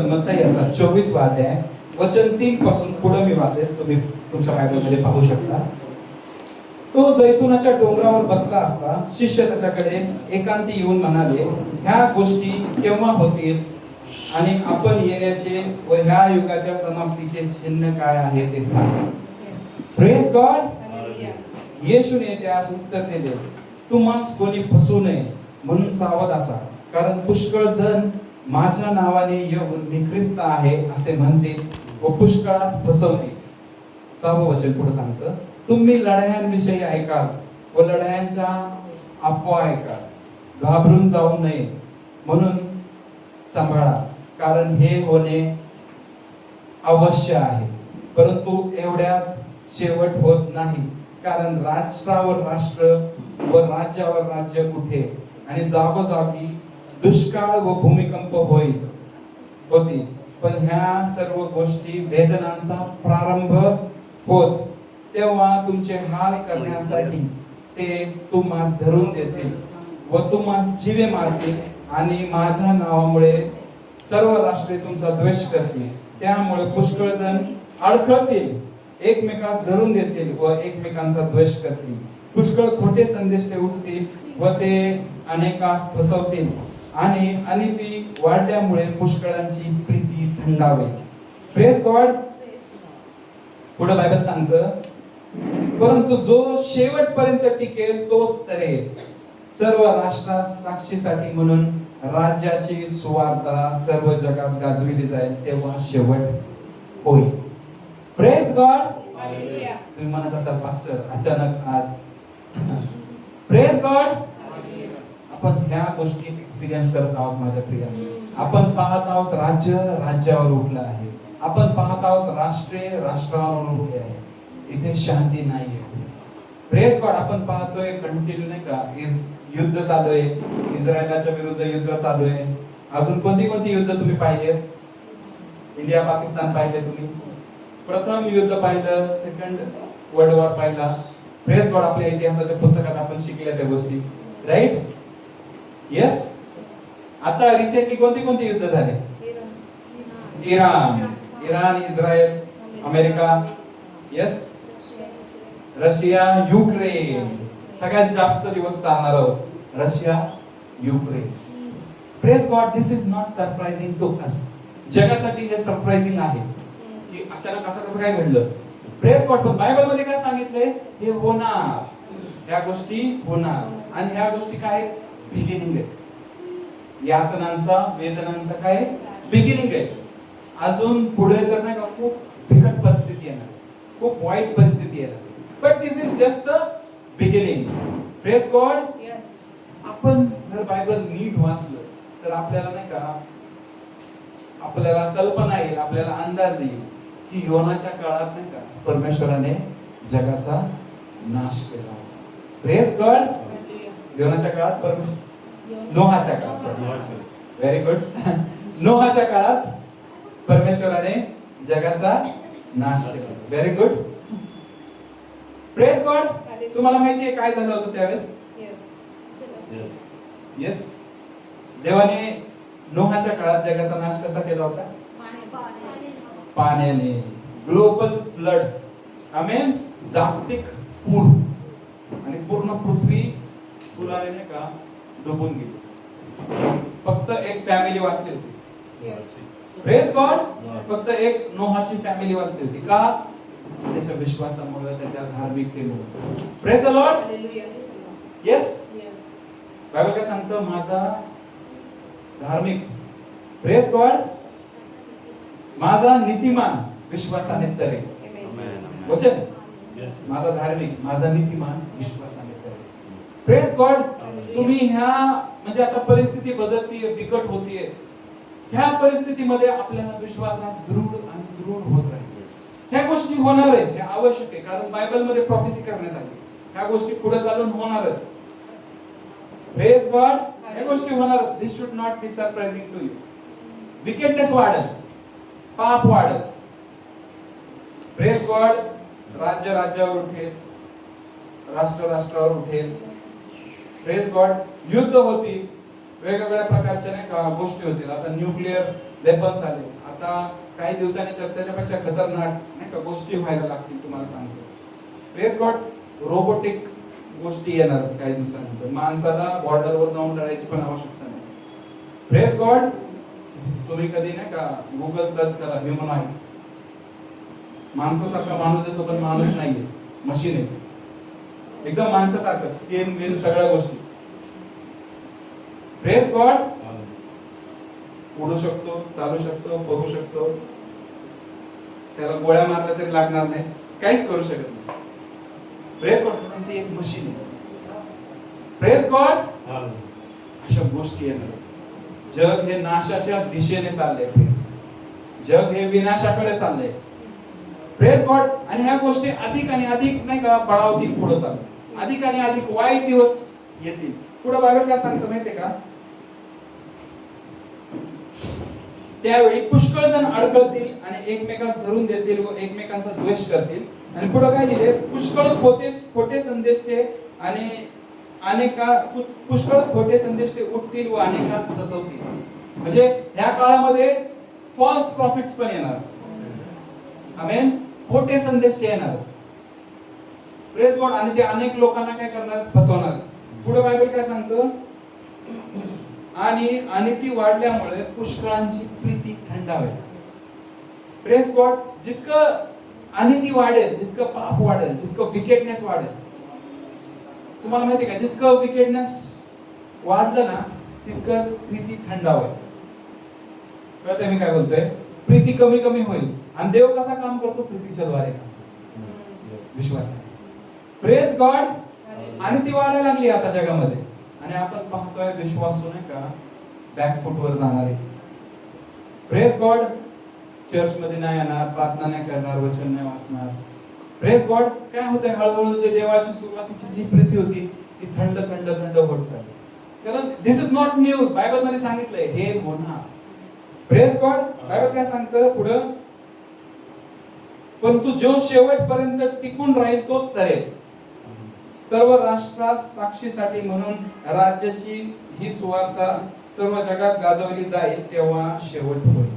आपण मत्ती याचा 24वा अध्याय वचन 3 पासून पुढे मी वाचेल, तुम्ही तुमच्या बायबलमध्ये पाहू शकता. तो जैतुनाच्या डोंगरावर बसला असता शिष्य त्याच्याकडे एकांती येऊन म्हणाले, ह्या गोष्टी केव्हा होतील आणि आपण येण्याचे व ह्या युगाच्या समाप्तीचे चिन्ह काय आहे ते सांग. Praise God. येशूने त्यास उत्तर दिले, तुम्हास कोणी फसवू नये म्हणून सावध असा, कारण पुष्कळ जण माझ्या नावाने येऊन मी ख्रिस्त आहे असे म्हणतील व पुष्कळास फसवतील. 6वं वचन पुढे सांगतं, तुम्ही लढायांविषयी ऐकाल व लढायांच्या अफवा ऐकाल, घाबरून जाऊ नये म्हणून सांभाळा, कारण हे होणे अवश्य आहे, परंतु एवढ्यात शेवट होत नाही. कारण राष्ट्रावर राष्ट्र व राज्यावर राज्य उठे आणि जागोजागी दुष्काळ व भूमिकंप होतील, पण ह्या सर्व गोष्टी वेदनांचा प्रारंभ होत, तेव्हा तुमचे हाल करण्यासाठी ते तुम्हास धरून देतील व तुम्हास जीवे मारतील आणि माझ्या नावामुळे सर्व राष्ट्रे तुमचा द्वेष करतील. त्यामुळे पुष्कळ जण अडखळतील, एकमेकास धरून देतील व एकमेकांचा द्वेष करतील. पुष्कळ खोटे संदेश ते उठतील व ते अनेकास फसवतील आणि अनिती वाढल्यामुळे पुष्कळांची प्रीती थंडावेल. Praise God. पुढे बायबल सांगतं, परंतु जो शेवटपर्यंत टिकेल तोच तरेल. सर्व राष्ट्रास साक्षीसाठी म्हणून राज्याची सुवार्ता सर्व जगात गाजविली जाईल, तेव्हा शेवट होईल. Praise God. तुम्ही म्हणत असाल, पास्टर अचानक आज प्रेज गॉड. आपण ह्या गोष्टी एक्सपिरियन्स करत आहोत माझ्या प्रियांनो. आपण पाहत आहोत राज्य राज्यावर उठलं आहे, आपण पाहत आहोत राष्ट्रे राष्ट्रावर उठले आहे. इथे शांती नाहीये. Praise God. आपण पाहतोय कंटिन्यू नाही का, युद्ध चालू आहे, इस्रायलाच्या विरुद्ध युद्ध चालू आहे. अजून कोणती युद्ध तुम्ही पाहिले? इंडिया पाकिस्तान पाहिले तुम्ही, प्रथम युद्ध पाहिलं, सेकंड वर्ल्ड वॉर पाहिला. Praise God. आपल्या इतिहासाच्या पुस्तकात आपण शिकल्या त्या गोष्टी, राईट? येस. आता रिसेंटली कोणती युद्ध झाले? Iran, Israel, America, yes, Russia, Ukraine. सगळ्यात जास्त दिवस चालणार Russia Ukraine. Praise God. This is not surprising to us. जगासाठी हे सरप्राइजिंग आहे की अचानक असं कसं काय घडलं. Praise God. पण बायबल मध्ये काय सांगितलंय? हे होणार, ह्या गोष्टी होणार. आणि ह्या गोष्टी काय? बिगिनिंग आहे. यातनांचा, वेदनांचा काय बिगिनिंग आहे. अजून पुढे तर नाही का खूप बिकट परिस्थिती येणार, खूप वाईट परिस्थिती येणार. But this is just a beginning. Praise God. आपण जर बायबल नीट वाचलं तर आपल्याला नाही का, आपल्याला कल्पना येईल, आपल्याला अंदाज येईल की योनाच्या काळात नाही का परमेश्वराने जगाचा नाश केला. Praise God. योनाच्या काळात नोहाच्या काळात, व्हेरी गुड, नोहाच्या काळात परमेश्वराने जगाचा नाश केला. Very good. Praise God. तुम्हाला माहिती आहे काय झालं होतं त्यावेळेस? येस. देवाने नोहाच्या काळात जगाचा नाश कसा केला होता? पाण्याने. Global flood. आमेन. जागतिक पूर. आणि पूर्ण पृथ्वी पुराने नाही का डुबून गेली. फक्त एक फॅमिली वाचली होती. Praise God. फक्त एक नोहाची फॅमिली वाचली होती. का? त्याच्या विश्वासामुळे, त्याच्या धार्मिकतेमुळे. Praise the Lord. Yes. Bible काय सांगतं? माझा धार्मिक, प्रेज गॉड, माझा नीतिमान विश्वासाने तरेल. वचन. माझा धार्मिक, माझा नीतिमान विश्वासाने तरेल. Praise God. तुम्ही ह्या म्हणजे आता परिस्थिती बदलतीये, बिकट होतीये. ह्या परिस्थितीमध्ये आपल्याला विश्वासात दृढ होत राहायचं. ह्या गोष्टी होणार आहेत, हे आवश्यक आहे. कारण बायबल मध्ये प्रॉफेसी करण्यात आली, ह्या गोष्टी पुढे चालून होणार आहेत. Praise God. ह्या गोष्टी होणार. This should not be surprising to you. Wickedness वाढेल, पाप वाढेल. Praise God. राज्य राज्यावर उठेल, राष्ट्र राष्ट्रावर उठेल. Praise God. युद्ध होतील, वेगवेगळ्या प्रकारच्या नाही का गोष्टी होतील. आता न्यूक्लिअर वेपन्स आले. आता काही दिवसांनी तर त्याच्यापेक्षा खतरनाक नाही का गोष्टी व्हायला लागतील. तुम्हाला सांगतो, प्रेस गॉड, रोबोटिक गोष्टी येणार काही दिवसानंतर. माणसाला बॉर्डरवर जाऊन लढायची पण आवश्यकता नाही. Press God. तुम्ही कधी नाही का गुगल सर्च करा, ह्युमनॉइड. माणसासारखा माणूस आहे, सोबत माणूस नाहीये, मशीन आहे. एकदम माणसासारखं स्किन बिन सगळ्या गोष्टी. Press God. उडू शकतो, चालू शकतो, बघू शकतो. त्याला गोळ्या मारल्या तरी लागणार नाही, काहीच करू शकत नाही. Press God. पण ती एक मशीन आहे. Press God. अशा गोष्टी येणार. जग हे नाशाच्या दिशेने चाललंय. जग हे विनाशाकडे चाललंय. Press God. आणि ह्या गोष्टी अधिक आणि अधिक नाही का बळावतील पुढे चालू. अधिक आणि अधिक वाईट दिवस येतील पुढे. बायबल काय सांगतं माहितीये का? त्यावेळी पुष्कळ जण अडकळतील आणि एकमेकास धरून देतील व एकमेकांचा द्वेष करतील. आणि पुढे काय लिहिले? पुष्कळ खोटे संदेशचे आणि पुष्कळ खोटे संदेशचे उठतील व अनेकास फसवतील. म्हणजे ह्या काळामध्ये फॉल्स प्रॉफिट्स पण येणार. आमेन. खोटे संदेश येणार. Press God. आणि ते अनेक लोकांना काय करणार? फसवणार. पुढे बायबल काय सांगतं? आणि अनिती वाढल्यामुळे पुष्कळांची प्रीती थंडावेल. Praise God. जितकं अनिती वाढेल, जितकं पाप वाढेल, जितकं विकेटनेस वाढेल. तुम्हाला माहिती का, जितकं विकेटनेस वाढलं ना तितकं प्रीती थंडावेल. कळतंय मी काय बोलतोय? प्रीती कमी कमी होईल. आणि देव कसा काम करतो? प्रीतीच्या द्वारे. विश्वास. Praise God. आणि ती वाढायला लागली आता जगामध्ये. आणि आपण पाहतोय विश्वासू नाही का बॅकफुटवर जाणार आहे. Press God. चर्च मध्ये नाही येणार, प्रार्थना नाही करणार, वचन नाही वाचणार. Press God. काय होतंय? हळूहळू जे देवाची सुरुवातीची जी प्रीती होती ती थंड थंड थंड होत चालली. कारण दिस इज नॉट न्यू. बायबल मध्ये सांगितलंय हे होणार. Press God. बायबल काय सांगतं पुढं? परंतु जो शेवटपर्यंत टिकून राहील तोच तरेल. सर्व राष्ट्रास साक्षीसाठी म्हणून राज्याची ही सुवार्ता सर्व जगात गाजवली जाईल तेव्हा शेवट होईल.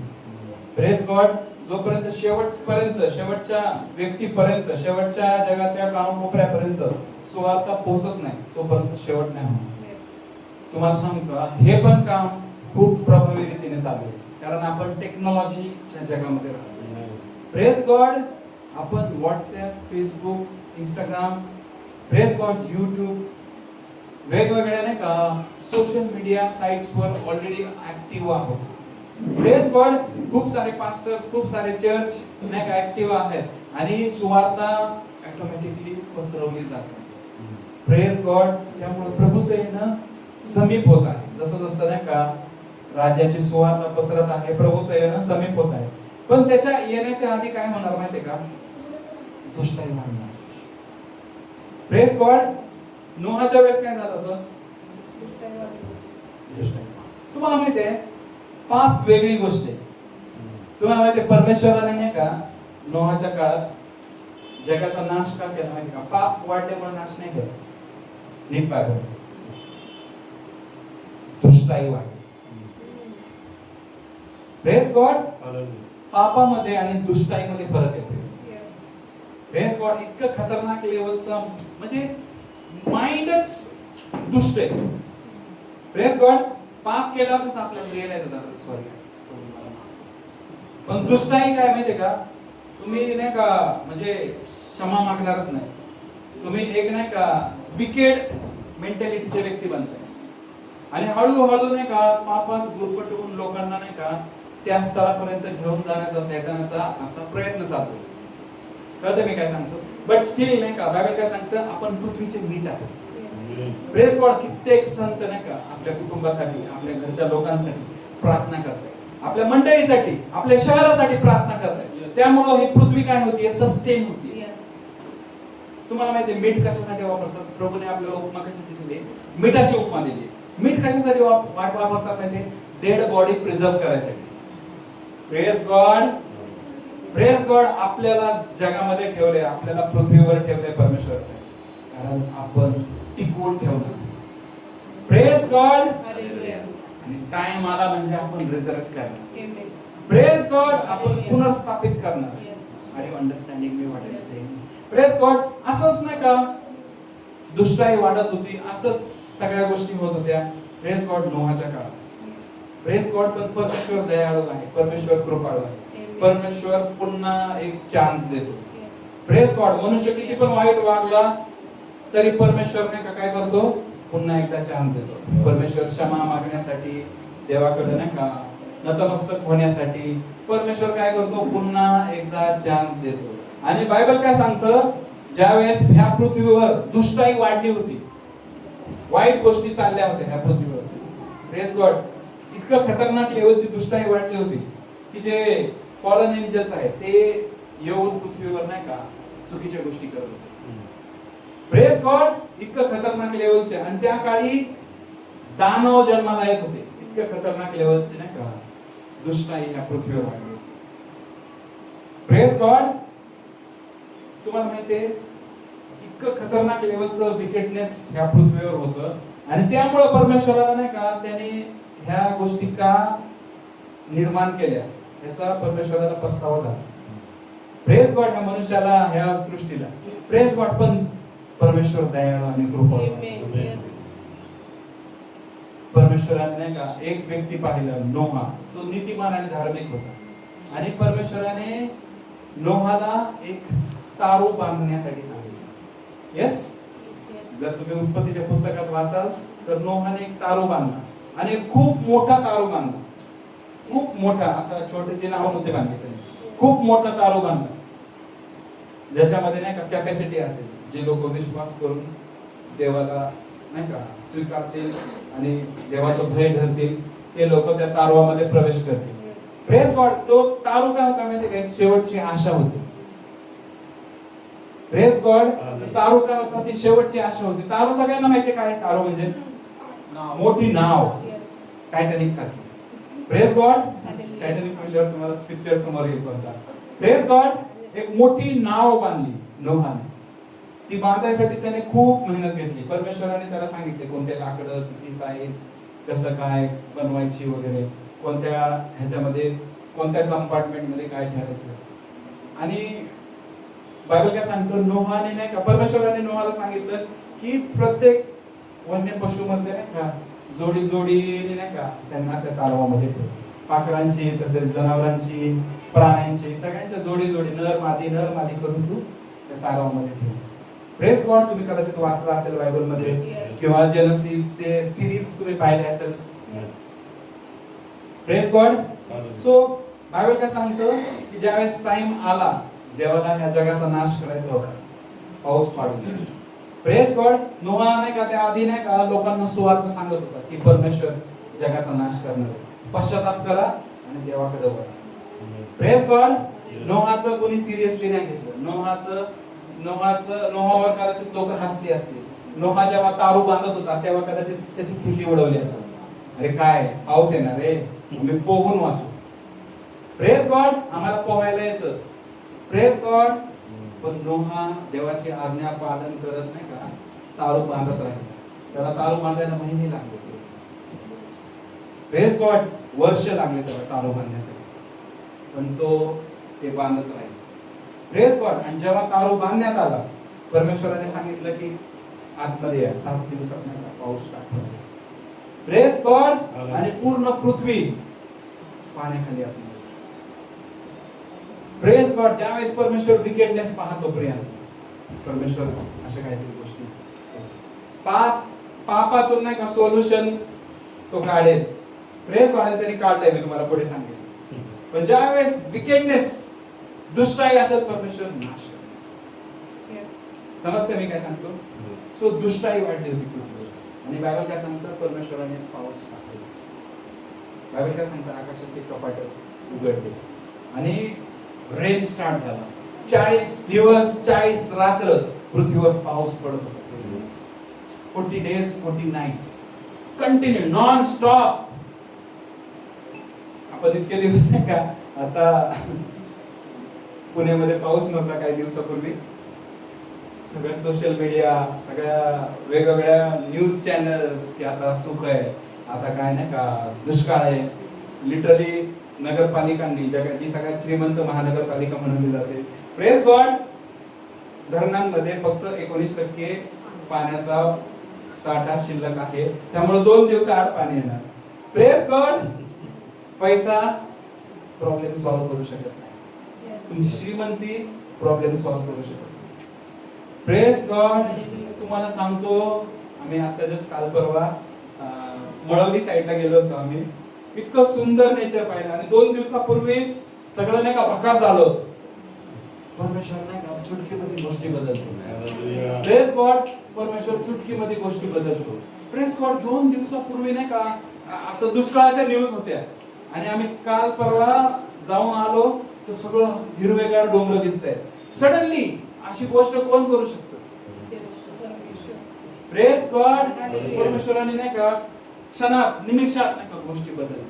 Press God. जोपर्यंत शेवटपर्यंत, शेवटच्या व्यक्तीपर्यंत, शेवटच्या जगाच्या कानाकोपऱ्यापर्यंत सुवार्ता पोहोचत नाही तोपर्यंत शेवट नाही होणार. तुम्हाला सांगू का, हे पण काम खूप प्रभावी रीतीने चालू आहे. कारण आपण टेक्नॉलॉजीच्या जगामध्ये राहतो. Praise God. आपण WhatsApp, Facebook, Instagram, praise God, YouTube, वेगवेगळ्या नाही का सोशल मीडिया साइट्सवर ऑलरेडी ऍक्टिव्ह आहोत. Praise God. खूप सारे पास्टर्स, खूप सारे चर्च नाही का ऍक्टिव्ह आहेत आणि सुवार्ता ऑटोमॅटिकली पसरवली जाते. Press God. त्यामुळे प्रभूचं येणं समीप होत आहे. जसं जसं नाही का राज्याची सुवार्ता पसरत आहे, प्रभूचं येणं समीप होत आहे. पण त्याच्या येण्याच्या आधी काय होणार माहितीये का? दुष्टाई वाढणार. Press God. नोहाच्या वेळेस काय झालं होतं? तुम्हाला माहितीये पाप वेगळी गोष्ट आहे. तुम्हाला माहितीये परमेश्वराने नाही का नोहाच्या काळात जगाचा नाश का केला माहिती का? पाप वाढल्यामुळे नाश नाही केला. नीट पाहिजे. दुष्टाई वाढली. Press God. पापामध्ये आणि दुष्टाईमध्ये फरक येतो. Press God. इतकं खतरनाक लेवलचा म्हणजे माइंडच दुष्ट आहे. Press God. पाप केल्यावरच आपल्याला रिअलाइज होतं सॉरी. पण दुष्टाई काय माहितीये का? तुम्ही नाही का म्हणजे क्षमा मागणारच नाही. तुम्ही एक नाही का विकेड मेंटॅलिटीचे व्यक्ती बनताय आणि हळूहळू नाही का पापात गुरफटवून लोकांना नाही का त्या स्तरापर्यंत घेऊन जाण्याचा शैतानाचा आता प्रयत्न चालतो. कळतं मी काय सांगतो? बट स्टील नाही का बायबल काय सांगतं? आपण पृथ्वीचे मीठ आहोत. Praise God. कित्येक संत नाही का आपल्या कुटुंबासाठी, आपल्या घरच्या लोकांसाठी प्रार्थना करतात, आपल्या मंडळीसाठी, आपल्या शहरासाठी प्रार्थना करतात. त्यामुळे ही पृथ्वी काय होतीये? सस्टेन होती. तुम्हाला माहितीये मीठ कशासाठी वापरतात? प्रभूने आपल्याला उपमा कशाची दिली? मिठाची उपमा दिली. मीठ कशासाठी वापरतात माहितीये? डेड बॉडी प्रिझर्व करायसाठी. Press God. Press God. आपल्याला जगामध्ये ठेवले, आपल्याला पृथ्वीवर ठेवले परमेश्वराचे, कारण आपण टिकवून ठेवणार. Press God. आणि टाइम आला म्हणजे आपण रिझर्व करणार. प्रेज गॉड आपण पुनर्स्थापित करणार. आर यू अंडरस्टँडिंग मी what I am saying? Praise God. असंच नाही का दुष्टाई वाढत होती, असंच सगळ्या गोष्टी होत होत्या. प्रेज गॉड नोहाच्या काळात. प्रेज गॉड पण परमेश्वर दयाळू आहे, परमेश्वर कृपाळू आहे, परमेश्वर पुन्हा एक चान्स देतो. Praise God. मनुष्य किती पण वाईट वागला तरी परमेश्वर नाही का काय करतो, पुन्हा एकदा चान्स देतो. परमेश्वर क्षमा मागण्यासाठी, देवाकडे नाही का नतमस्तक होण्यासाठी परमेश्वर काय करतो, पुन्हा एकदा चान्स देतो. आणि बायबल काय सांगतं, ज्यावेळेस ह्या पृथ्वीवर दुष्टाई वाढली होती, वाईट गोष्टी चालल्या होत्या ह्या पृथ्वीवर, प्रेज गॉड, इतकं खतरनाक लेवलची दुष्टाई वाढली होती की जे फॉलन एंजल्स आहेत ते येऊन पृथ्वीवर नाही का चुकीच्या गोष्टी करत होते. Praise God. इतकं खतरनाक लेवलचे. आणि त्या काळी दानव जन्माला येत होते. इतकं खतरनाक लेवलचे नाही का दुष्टाई ह्या पृथ्वीवर वाढली होती. Praise God. तुम्हाला माहितीये इतकं खतरनाक लेवलचं विकेटनेस ह्या पृथ्वीवर होतं. आणि त्यामुळे परमेश्वराला नाही का त्याने ह्या गोष्टी का निर्माण केल्या याचा परमेश्वराला पस्तावा झाला. Praise God. ह्या मनुष्याला, ह्या सृष्टीला प्रेज गॉड पण परमेश्वर दयाळू आणि कृपाळू. परमेश्वराने नाही का एक व्यक्ती पाहिला, नोहा. तो नीतिमान आणि धार्मिक होता. आणि परमेश्वराने नोहाला एक तारू बांधण्यासाठी सांगितलं. येस. जर तुम्ही उत्पत्तीच्या पुस्तकात वाचाल तर नोहाने एक तारू बांधला आणि खूप मोठा तारू बांधला. खूप मोठा, असा छोटेसे नाव नव्हते बांधले त्याने, खूप मोठा तारू बांधला ज्याच्यामध्ये नाही का कॅपॅसिटी असेल. जे लोक विश्वास करून देवाला नाही का स्वीकारतील आणि देवाचं भय धरतील ते लोक त्या तारुवामध्ये प्रवेश करतील. Praise God. तो तारू काय होता माहिती का, शेवटची आशा होती. Praise God. तारू काय होता, ती शेवटची आशा होती. तारू सगळ्यांना माहिती काय, तारू म्हणजे मोठी नाव, टायटॅनिक सारखी. Praise God. टायटॅनिक म्हणल्यावर तुम्हाला पिक्चर समोर येईल कोणता. Praise God. एक मोठी नाव बांधली नोहाने. ती बांधायसाठी त्याने खूप मेहनत घेतली. परमेश्वराने त्याला सांगितले कोणते लाकडं, किती साईज, कसं काय बनवायची वगैरे, कोणत्या ह्याच्यामध्ये कोणत्या कंपार्टमेंट मध्ये काय ठेवायचं. आणि बायबल काय सांगतो, नोहाने नाही का परमेश्वराने नोहाला सांगितलं की प्रत्येक वन्य पशु मध्ये नाही का जोडी जोडीने नाही का त्यांना त्या तारवामध्ये ठेव. पाखरांची, तसेच जनावरांची, प्राण्यांची, सगळ्यांच्या जोडी जोडी नर मादी करून तू त्या तारवामध्ये ठेव. Praise God. तुम्ही कदाचित वाचलं असेल बायबल मध्ये किंवा जेनेसिसचे सिरीज तुम्ही पाहिले असेल. Praise God. सो बायबल काय सांगतं की ज्यावेळेस टाइम आला देवाला ह्या जगाचा नाश करायचा होता, पाऊस पाडून. Praise God. नोहा नाही का त्या आधी नाही का लोकांना सुवार्थ सांगत होता की परमेश्वर जगाचा नाश करणार आहे, पश्चाताप करा आणि देवाकडे वळा. Praise God. नोहाचं कोणी सिरियसली नाही घेतलं. नोहावर कदाचित लोक हसली असतील. नोहा जेव्हा तारू बांधत होता तेव्हा कदाचित त्याची खिल्ली उडवली असेल, अरे काय पाऊस येणार रे, आम्ही पोहून वाचू. Praise God. आम्हाला पोहायला येतं. Praise God. पण नोहा देवाची आज्ञा पालन करत नाही का तारू बांधत राहिला. त्याला तारू बांधायला महिने लागले. Praise God. वर्ष लागले त्याला तारू बांधण्यासाठी, पण तो ते बांधत राहिला. Praise God. आणि जेव्हा तारू बांधण्यात आला परमेश्वराने सांगितलं की आतमध्ये या, 7 दिवसात नाही का पाऊस स्टार्ट होईल. Praise God. आणि पूर्ण पृथ्वी पाण्याखाली असणार. Praise God. ज्यावेळेस परमेश्वर विकेटनेस पाहतो प्रियांका, परमेश्वर अशा काहीतरी गोष्टी पापातून नाही का सोल्युशन तो काढेल. Praise God. त्यांनी काढलंय, मी तुम्हाला पुढे सांगेल. पण ज्यावेळेस विकेटनेस दुष्टाई असेल परमेश्वर नाश करेल. समजते मी काय सांगतो? सो दुष्टाई वाढली होती पृथ्वीवर आणि बायबल काय सांगतं, परमेश्वराने पाऊस पाठवला. बायबल काय सांगतं, आकाशाचे कपाट उघडले आणि रेन स्टार्ट झाला. 40 दिवस 40 रात्र पृथ्वीवर पाऊस पडत होता. 40 days 40 nights continue non stop. आपण इतके दिवस नाही का, आता पुण्यामध्ये पाऊस नव्हता काही दिवसापूर्वी, सगळ्या सोशल मीडिया, सगळ्या वेगवेगळ्या न्यूज चॅनल्स की आता सुख आहे, आता काय नाही का दुष्काळ आहे. लिटरली नगरपालिकांनी, जगाची सगळ्यात श्रीमंत महानगरपालिका म्हणली जाते, प्रेस गॉड, धरणांमध्ये फक्त 19% पाण्याचा साठा शिल्लक आहे, त्यामुळे 2 दिवसाआड पाणी येणार. प्रेस गॉड, पैसा प्रॉब्लेम सॉल्व्ह करू शकत नाही, तुमची श्रीमंती प्रॉब्लेम सॉल्व्ह करू शकत नाही. Press God. तुम्हाला सांगतो, आम्ही आता जस्ट काल परवा मळवली साईडला गेलो होतो आम्ही, इतकं सुंदर नेचर पाहिलं आणि 2 दिवसापूर्वी सगळं नाही का भकास झालं होतं. परमेश्वर नाही का चुटकीमध्ये गोष्टी बदलतो. प्रेस गॉड, परमेश्वर चुटकीमध्ये गोष्टी बदलतो. प्रेस गॉड, 2 दिवसापूर्वी नाही का असं दुष्काळाच्या न्यूज होत्या आणि आम्ही काल परवा जाऊन आलो तर सगळं हिरवेगार डोंगर दिसतायत. सडनली अशी गोष्ट कोण करू शकतो? प्रेस गॉड, परमेश्वराने नाही का क्षणात, निमिषात नाही का गोष्टी बदलल्या.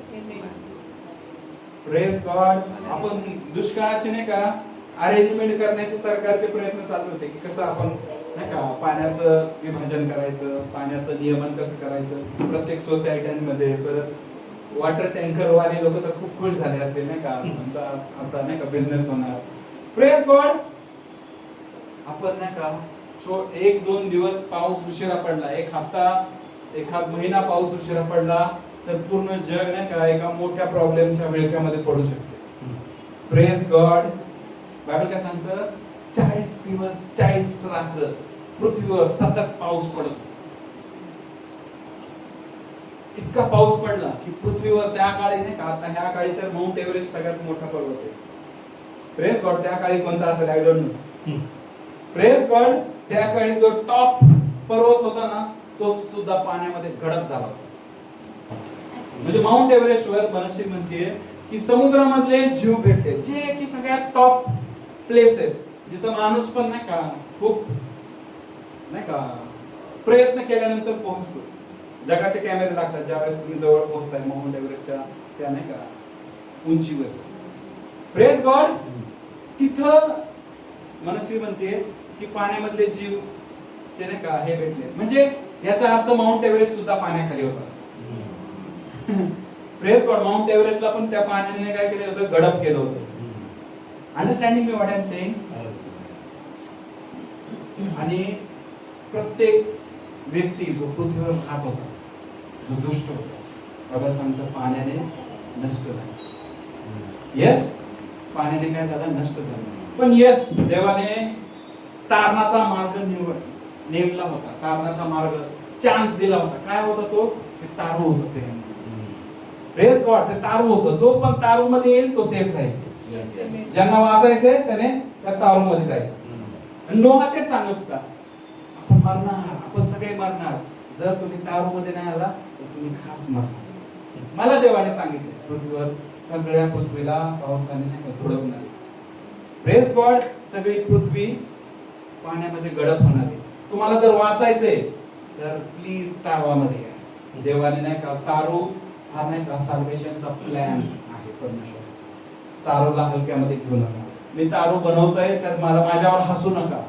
Press God. आपण दुष्काळाचे नाही का अरेंजमेंट करण्याचे सरकारचे प्रयत्न चालू होते की कसं आपण नाही का पाण्याचं विभाजन करायचं, पाण्याचं नियमन कसं करायचं प्रत्येक सोसायट्यांमध्ये. परत वॉटर टँकर वाले लोक तर खूप खुश झाले असतील नाही का, आमचा आता नाही का बिझनेस होणार. Press God. आपण नाही का 1-2 दिवस पाऊस उशिरा पडला, 1 हप्ता, 1 महिना पाऊस उशिरा पडला तर पूर्ण जग नाही का एका मोठ्या प्रॉब्लेमच्या विळख्यामध्ये पडू शकते. Press God. बायबल काय सांगतं? 40 दिवस 40 रात्र पृथ्वीवर सतत पाऊस पडतो. इतका पाऊस पडला की पृथ्वीवर त्या काळी नाही का, आता ह्या काळी तर माउंट एव्हरेस्ट सगळ्यात मोठा पर्वत आहे. Press God. त्या काळी कोणता असेल I don't know. Press God. त्या काळी जो टॉप पर्वत होता ना तो सुद्धा पाण्यामध्ये गडप झाला होता. म्हणजे माउंट एव्हरेस्ट वर बनशी म्हणते की समुद्रामधले जीव भेटले, जे की सगळ्यात टॉप प्लेस आहे जिथं माणूस पण नाही का खूप नाही का प्रयत्न केल्यानंतर पोहोचतो. जगाचे कॅमेरे लागतात ज्यावेळेस तुम्ही जवळ पोहोचताय माउंट एव्हरेस्टच्या त्या नाही का उंचीवर. Press God. तिथं मनश्री म्हणते की पाण्यामधले जीव जे नाही का हे भेटले, म्हणजे याचा अर्थ माउंट एव्हरेस्ट सुद्धा पाण्याखाली होता. Press God. माउंट एव्हरेस्टला पण त्या पाण्याने काय केलं होतं? गडप केलं होतं. अंडरस्टँडिंग मी व्हॉट आय एम सेइंग? आणि प्रत्येक व्यक्ती जो पृथ्वीवर राहत होता, जो दुष्ट होता, बाबा सांगतं पाण्याने नष्ट झाला. येस, पाण्याने काय झालं? नष्ट झालं. पण येस, देवाने तारणाचा मार्ग नेमला होता, तारणाचा मार्ग चान्स दिला होता. काय होता तो? ते तारू होतं. ते प्रेस गॉड. ते तारू होतं. जो पण तारू मध्ये येईल तो सेफ राहील. ज्यांना वाचायचंय त्याने त्या तारू मध्ये जायचं. नोहा तेच सांगत होता, आपण मरणार, आपण सगळे मरणार, जर तुम्ही तारू मध्ये नाही आला तर तुम्ही खास मरणार. मला देवाने सांगितले पृथ्वीवर सगळ्या पृथ्वीला पावसाने नाही झोडपणार. Press God. सगळी पृथ्वी पाण्यामध्ये गडप होणार आहे. तुम्हाला जर वाचायचंय तर प्लीज तारवामध्ये या. देवाने नाही का तारू हा नाही का साल्वेशनचा प्लॅन आहे परमेश्वराचा. तारूला हलक्यामध्ये घेऊ नका. मी तारू बनवतोय तर मला माझ्यावर हसू नका.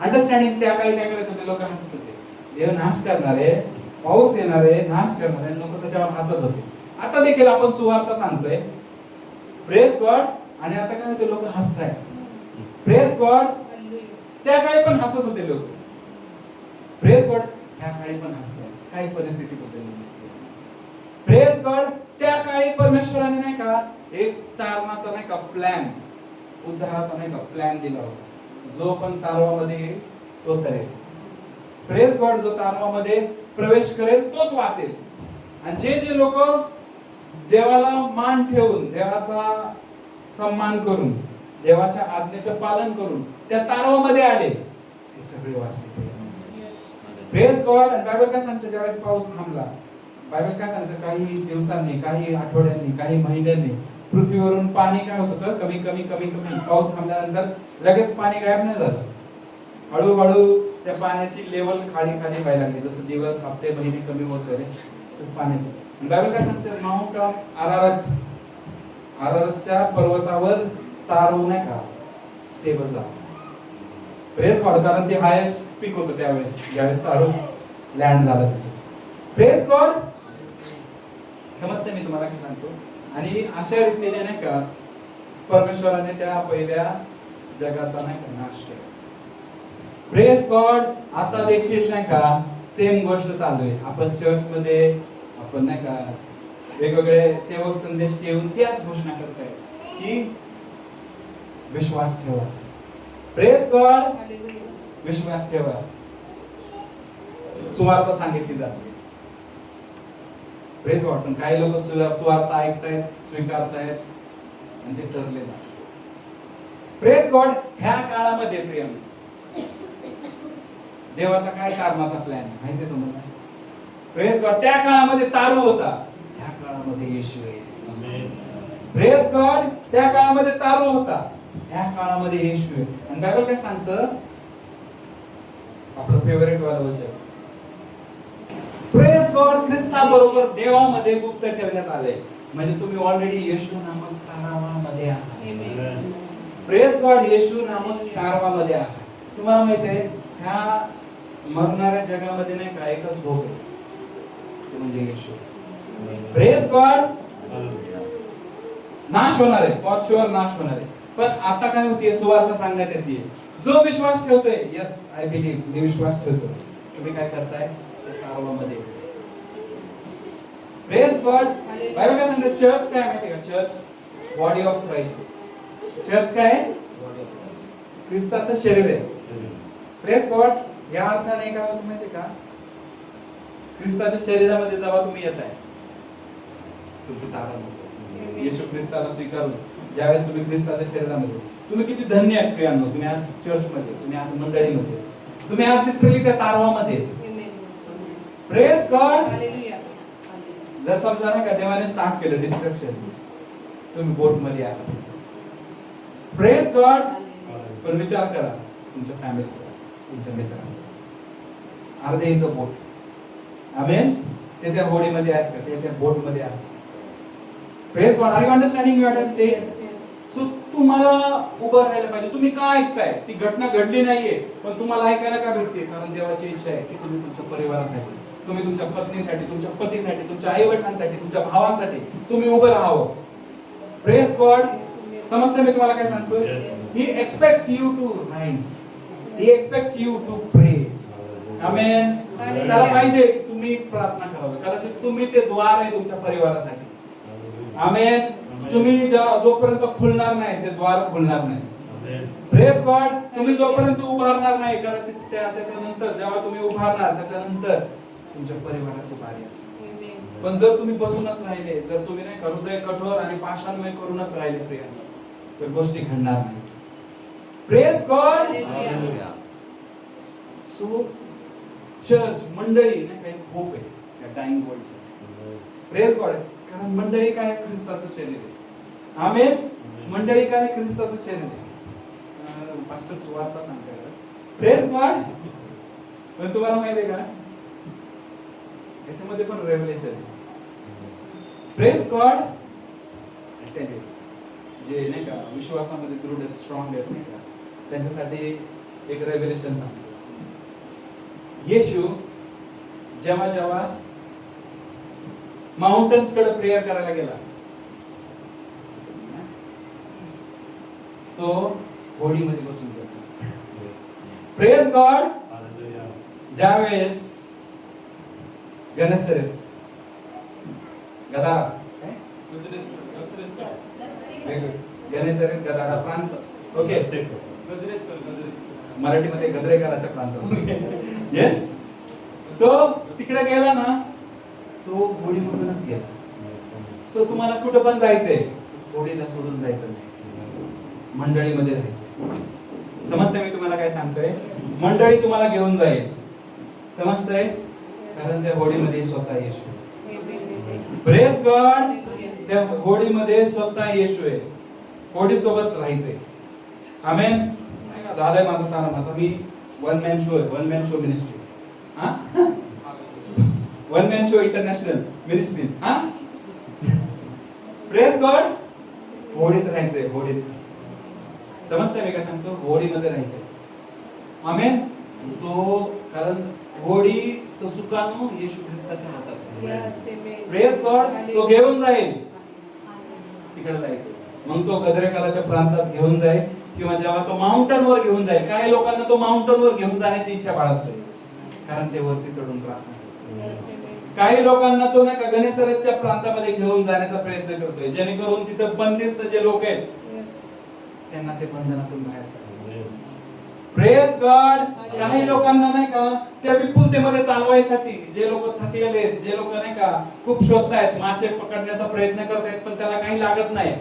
अंडरस्टँडिंग. त्या काळी काय करत होते? लोक हसत होते. देव नाश करणार आहे, पाऊस येणार आहे, नाश करणार आहे, लोक त्याच्यावर हसत होते. आता देखील आपण सुवार्ता सांगतोय. Press God. आणि आता काय होते? लोक हसताय. Press God. त्या काळी पण हसत होते लोक. Press God. ह्या काळी पण हसताय. काही परिस्थिती बदलली. Press God. त्या काळी परमेश्वराने नाही का एक तारणाचा नाही का प्लॅन, उद्धाराचा नाही का प्लॅन दिला होता. जो पण तारवामध्ये येईल तो तरेल. Press God. जो तारवामध्ये प्रवेश करेल तोच वाचेल. आणि जे जे लोक देवाला मान ठेवून, देवाचा सन्मान करून, देवाच्या आज्ञेचं पालन करून त्या तारवामध्ये आले ते सगळे वाचले. Press God. बायबल काय सांगतं? ज्यावेळेस पाऊस थांबला, बायबल काय सांगतं? काही दिवसांनी, काही आठवड्यांनी, काही महिन्यांनी पृथ्वीवरून पाणी काय होत होतं? कमी कमी कमी कमी. पाऊस थांबल्यानंतर लगेच पाणी गायब नाही झालं. हळूहळू त्या पाण्याची लेवल खाली खाली व्हायला लागली. जसं दिवस, हप्ते, महिने कमी होत गेले तसं पाण्याची. बायबल काय सांगते? माउंट ऑफ अरारत, अरारतच्या पर्वतावर तारू नाही का स्टेबल झाला. Press God. कारण ते हायेस्ट पीक होतं त्यावेळेस, ज्यावेळेस तारू लँड झाला. Press God. समजते मी तुम्हाला काय सांगतो? आणि अशा रीतीने नाही का परमेश्वराने त्या पहिल्या जगाचा नाही का नाश केला. Praise God. आता देखील नाही का सेम गोष्ट चालू आहे. आपण चर्च मध्ये आपण नाही का वेगवेगळे सेवक संदेश घेऊन त्याच घोषणा करताय की विश्वास ठेवा. Praise God. विश्वास ठेवा. सुवार्ता सांगितली जाते. Praise God. पण काही लोक सुवार्ता ऐकतायत, स्वीकारतायत आणि ते तरले जातात. Praise God. ह्या काळामध्ये प्रिय देवाचा काय कारणाचा प्लॅन माहितीये तुम्हाला? Praise God. त्या काळामध्ये तारू होता, ह्या काळामध्ये येशू आहे. Praise God. त्या काळामध्ये तारू होता, ह्या काळामध्ये येशू आहे. आणि बायबल काय सांगतं? आपलं फेवरेट वाला वचन, प्रेज गॉड. ख्रिस्ताबरोबर देवामध्ये गुप्त ठेवण्यात आले. म्हणजे तुम्ही ऑलरेडी येशू नामक तारवामध्ये आहात. Praise God. येशू नामक तारवामध्ये आहात. तुम्हाला माहिती आहे ह्या मरणाऱ्या जगामध्ये नाही का एकच भोग आहे, ते म्हणजे येशू. Praise God. नाश होणार आहे, फॉर शुअर नाश होणार आहे. पण आता काय होतीये? सुवार्ता सांगण्यात येते. जो विश्वास ठेवतोय, यस आय बिलीव्ह, मी विश्वास ठेवतो. तुम्ही काय करताय? तारवामध्ये. Praise God. बायबल काय सांगते? चर्च काय माहिती का? Church body of Christ. Church काय? ख्रिस्ताचं शरीर आहे. Praise God. या अर्थाने काय होतं माहिती का? ख्रिस्ताच्या शरीरामध्ये जेव्हा तुम्ही येताय, तुमचं तारण होतं. येशू ख्रिस्ताला स्वीकारून ज्यावेळेस तुम्ही ख्रिस्ताच्या शरीरामध्ये, तुम्ही किती धन्य आहेत प्रियांनो. तुम्ही आज चर्च मध्ये, तुम्ही आज मंडळीमध्ये, तुम्ही आज लिटरली त्या तारवामध्ये. Praise God. जर समजा नाही का देवाने स्टार्ट केलं डिस्ट्रक्शन, तुम्ही बोट मध्ये आहात. Praise God. पण विचार करा तुमच्या फॅमिलीचा, तुमच्या मित्रांचा. अर्धे इन द बोट. आमेन. ते त्या होडीमध्ये आहेत का? ते त्या बोट मध्ये आहेत. Praise God. Are you understanding what I am saying? So तुम्हाला उभं राहायला पाहिजे. तुम्ही काय ऐकताय? ती घटना घडली नाहीये, पण तुम्हाला ऐकायला का भेटते? कारण देवाची इच्छा आहे की तुम्ही तुमच्या परिवारासाठी, तुम्ही तुमच्या पत्नीसाठी, तुमच्या पतीसाठी, तुमच्या आई वडिलांसाठी, तुमच्या भावांसाठी तुम्ही उभं राहावं. Praise God. समजते मी तुम्हाला काय सांगतोय? He expects you to rise. He expects you to pray. Amen. त्याला पाहिजे तुम्ही प्रार्थना करावी. कदाचित तुम्ही ते द्वार आहे तुमच्या परिवारासाठी. आमेन. तुम्ही जोपर्यंत खुलणार नाही, ते द्वार खुलणार नाही. Praise God. तुम्ही जोपर्यंत उभारणार नाही, कदाचित त्याच्यानंतर जेव्हा तुम्ही उभारणार त्याच्यानंतर तुमच्या परिवाराची बारी असते. पण जर तुम्ही बसूनच राहिले, जर तुम्ही नाही हृदय कठोर आणि पाषाणमय करूनच राहिले प्रियांनो, तर गोष्टी घडणार नाही. Praise God. सो चर्च मंडळी नाही काही होप आहे या टाइम वर्ल्डचं. Praise God. कारण मंडळी काय? ख्रिस्ताचं शरीर आहे. आमेन. मंडळी काय? ख्रिस्ताचं शरीर आहे. पास्टर सुवार्ता सांगतात. Praise God. पण तुम्हाला माहिती आहे का याच्यामध्ये पण रेव्हलेशन. Praise God. जे नाही का विश्वासामध्ये दृढ आहेत, स्ट्रॉंग आहेत नाही का, त्यांच्यासाठी एक रेव्हलेशन सांगतो. येशू जेव्हा जेव्हा माउंटन्स कडे प्रेयर करायला गेला, तो होडीमध्ये बसून गेला. Praise God. ज्यावेळेस गणेशरेत गदारा गणेशरेत गदारा प्रांत, ओके, मराठीमध्ये गजरेकराचा प्रांत. येस. तो तिकडे गेला ना, तो होडीमधूनच गेला. सो तुम्हाला कुठं पण जायचंय, होडीला सोडून जायचं नाही, मंडळीमध्ये राहायचं. समजतंय मी तुम्हाला काय सांगतोय? मंडळी तुम्हाला घेऊन जाईल. समजतंय? कारण त्या होडीमध्ये स्वतः येशू. Praise God. त्या होडीमध्ये स्वतः येशू आहे. होडी सोबत राहायचंय. आमेन. झालंय माझं तारण. आता मी वन मॅन शो आहे, वन मॅन शो मिनिस्ट्री. हा, one man show international ministry. हा, प्रेज गॉड. होडीत राहायचंय, होडीत. समजतंय मी काय सांगतो? होडीमध्ये राहायचंय. आमेन. तो कारण होडीचं सुकाणू येशू ख्रिस्ताच्या हातात. Praise God. तो घेऊन जाईल. तिकडे जायचं. मग तो गद्रेकालाच्या प्रांतात घेऊन जाईल किंवा जेव्हा तो माउंटनवर घेऊन जाईल. काही लोकांना तो माउंटनवर घेऊन जाण्याची इच्छा बाळगतोय कारण ते वरती चढून राहत नाही. काही लोकांना तो नाही का गणेशरथच्या प्रांतामध्ये घेऊन जाण्याचा प्रयत्न करतोय जेणेकरून तिथं बंदिस्त जे लोक आहेत त्यांना ते बंधनातून बाहेर काढेल. Praise God. काही लोकांना नाही का त्या विपुलतेमध्ये चालवायसाठी जे लोक थकलेले आहेत, जे लोक नाही का खूप शोधतायत, मासे पकडण्याचा प्रयत्न करतायत पण त्याला काही लागत नाही.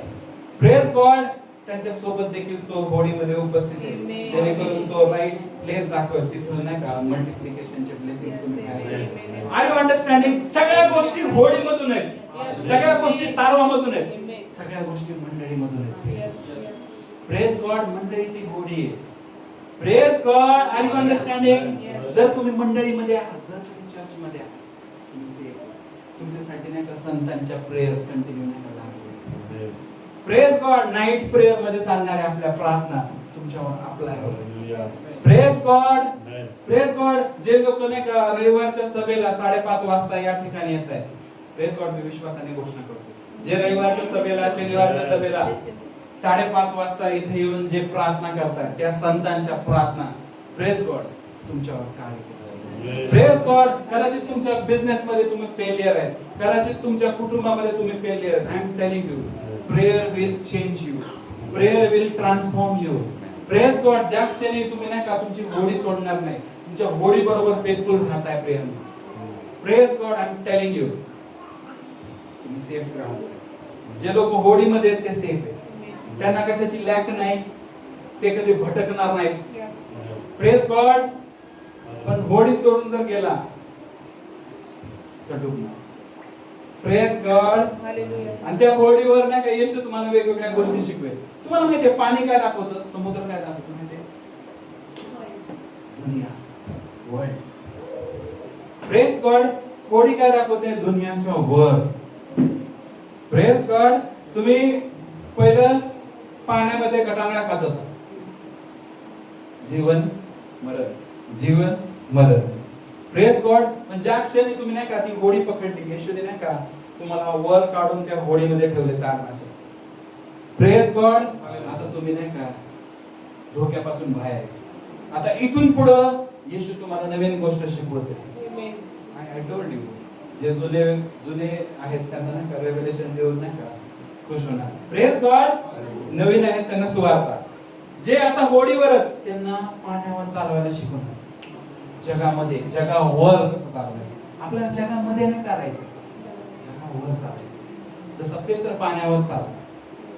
Praise God. त्यांच्या सोबत देखील तो होडीमध्ये उपस्थित आहे जेणेकरून तो राईट प्लेस दाखवेल तिथून नाही का मल्टिप्लिकेशनचे ब्लेसिंग्स तुम्ही खायला. Are you understanding? सगळ्या गोष्टी होडीमधून आहेत, सगळ्या गोष्टी तारवामधून आहेत, सगळ्या गोष्टी मंडळीमधून आहेत. Praise God. मंडळी ती होडी आहे. Praise God. Are you understanding? जर तुम्ही मंडळीमध्ये आहात, जर तुम्ही चर्चमध्ये आहात, तुम्ही सेफ. तुमच्यासाठी नाही का संतांच्या प्रेयर्स कंटिन्यू नाही का लागले. Praise God. नाईट प्रेयर मध्ये चालणाऱ्या आपल्या प्रार्थना तुमच्यावर अप्लाय होतात. Praise God. Praise God. जे लोक नाही का रविवारच्या सभेला 5:30 वाजता या ठिकाणी येत आहेत, प्रेज गॉड, मी विश्वासाने घोषणा करतो, जे रविवारच्या सभेला शनिवारच्या सभेला 5:30 वाजता इथे येऊन जे प्रार्थना करतात त्या संतांच्या प्रार्थना प्रेज गॉड तुमच्यावर कार्य करतात. Praise God. कदाचित तुमच्या बिझनेस मध्ये तुम्ही फेलियर आहे, कदाचित तुमच्या कुटुंबामध्ये तुम्ही फेलियर आहे. I am telling you, prayer will change you, prayer will transform you. Praise God. ज्या क्षणी तुम्ही नाही का तुमची होडी सोडणार नाही, तुमच्या होडी बरोबर फेथफुल राहताय प्रेयर मध्ये. Praise God. I am telling you, तुम्ही सेफ ग्राउंड. जे लोक होडीमध्ये आहेत ते सेफ आहेत, त्यांना कशाची लॅक नाही, ते कधी भटकणार नाही. Praise God. पण होडी सोडून जर गेला तर डुबणार. Praise God. आणि त्या होडीवर नाही का येशू तुम्हाला वेगवेगळ्या गोष्टी शिकवेल. तुम्हाला माहिती आहे पाणी काय दाखवतं, समुद्र काय दाखवतो माहिती आहे? दुनिया, वर्ल्ड. Praise God. होडी काय दाखवते? दुनियाच्या वर. Praise God. तुम्ही पहिलं पाण्यामध्ये गटांगळा खात होता, जीवन मरण, जीवन मरण. Praise God. पण ज्या क्षणी तुम्ही नाही का ती होडी पकडली, येशूने नाही का तुम्हाला वर काढून त्या होडीमध्ये ठेवले तारणाचे. Praise God. आता तुम्ही नाही का धोक्यापासून बाहेर. आता इथून पुढं येशू तुम्हाला नवीन गोष्ट शिकवते. आय टोल्ड यू, जे जुने आहेत त्यांना नाही का रेव्हेलेशन देऊन नाही का खुश होणार. Praise God. नवीन आहेत त्यांना सुवार्ता. जे आता होडीवर त्यांना पाण्यावर चालवायला शिकवणार. जगामध्ये, जगावर कसं चालवायचं. आपल्याला जगामध्ये नाही चालायचं, जगावर चालायचं. जसं पेत्र पाण्यावर चालला.